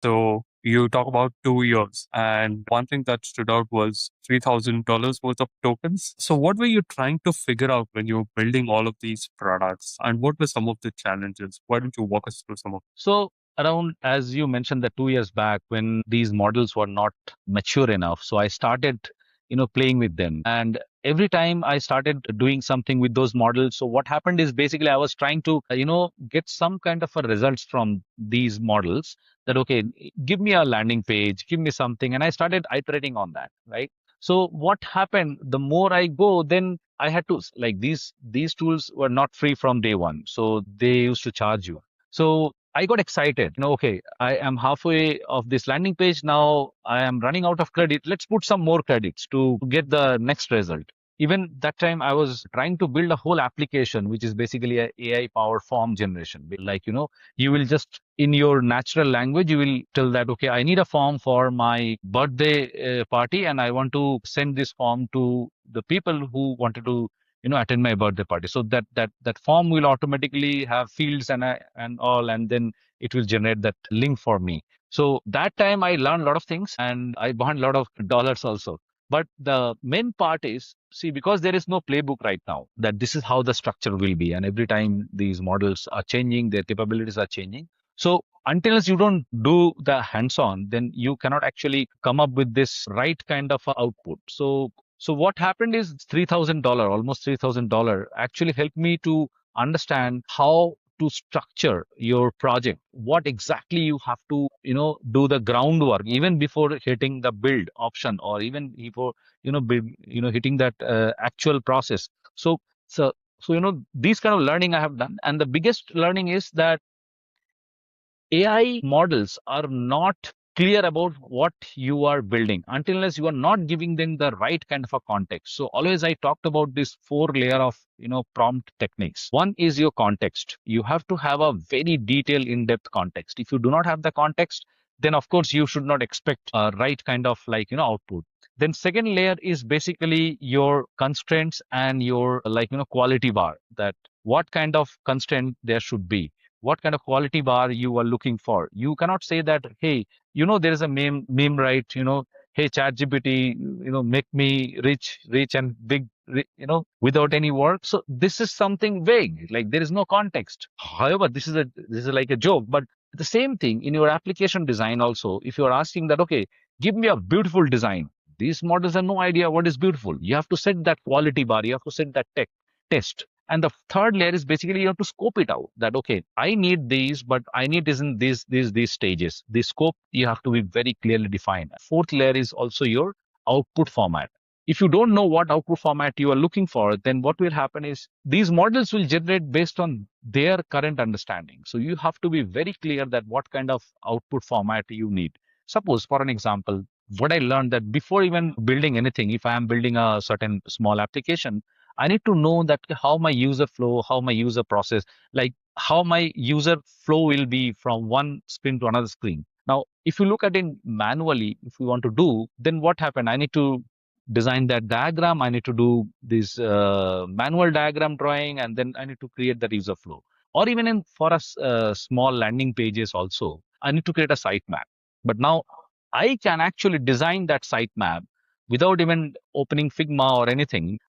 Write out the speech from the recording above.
So you talk about 2 years, and one thing that stood out was $3,000 worth of tokens. So what were you trying to figure out when you were building all of these products, and what were some of the challenges? Why don't you walk us through some of? So around, as you mentioned, that 2 years back when these models were not mature enough, so I started, playing with them. And every time I started doing something with those models, so what happened is basically I was trying to, get some kind of a results from these models that, okay, give me a landing page, give me something. And I started iterating on that, right? So what happened, the more I go, then I had to, like, these tools were not free from day one. So they used to charge you. So I got excited. Okay, I am halfway of this landing page now. I am running out of credit. Let's put some more credits to get the next result. Even that time, I was trying to build a whole application, which is basically a AI powered form generation. Like, you will just in your natural language, you will tell that, okay, I need a form for my birthday party, and I want to send this form to the people who wanted to attend my birthday party. So that form will automatically have fields and all, and then it will generate that link for me. So that time I learned a lot of things, and I burned a lot of dollars also. But the main part is, see, because there is no playbook right now, that this is how the structure will be, and every time these models are changing, their capabilities are changing. So until as you don't do the hands-on, then you cannot actually come up with this right kind of output. So what happened is $3,000, almost $3,000, actually helped me to understand how to structure your project, what exactly you have to, do the groundwork even before hitting the build option, or even before, hitting that actual process. So, so, so, these kind of learning I have done. And the biggest learning is that AI models are not clear about what you are building until unless you are not giving them the right kind of a context. So always I talked about this four layer of prompt techniques. One is your context. You have to have a very detailed, in-depth context. If you do not have the context, then of course you should not expect a right kind of output. Then second layer is basically your constraints and your quality bar, that what kind of constraint there should be, what kind of quality bar you are looking for. You cannot say that, hey, there is a meme, right? Hey, ChatGPT, make me rich and big, without any work. So this is something vague, like there is no context. However, this is like a joke, but the same thing in your application design also. If you are asking that, okay, give me a beautiful design, these models have no idea what is beautiful. You have to set that quality bar. You have to set that test. And the third layer is basically you have to scope it out, that, okay, I need these, but I need this in these stages. The scope, you have to be very clearly defined. Fourth layer is also your output format. If you don't know what output format you are looking for, then what will happen is these models will generate based on their current understanding. So you have to be very clear that what kind of output format you need. Suppose, for an example, what I learned, that before even building anything, if I am building a certain small application, I need to know that how my user flow, how my user process, like how my user flow will be from one screen to another screen. Now, if you look at it manually, if we want to do, then what happened? I need to design that diagram. I need to do this manual diagram drawing, and then I need to create the user flow. Or even in for us small landing pages also, I need to create a sitemap. But now I can actually design that sitemap without even opening Figma or anything.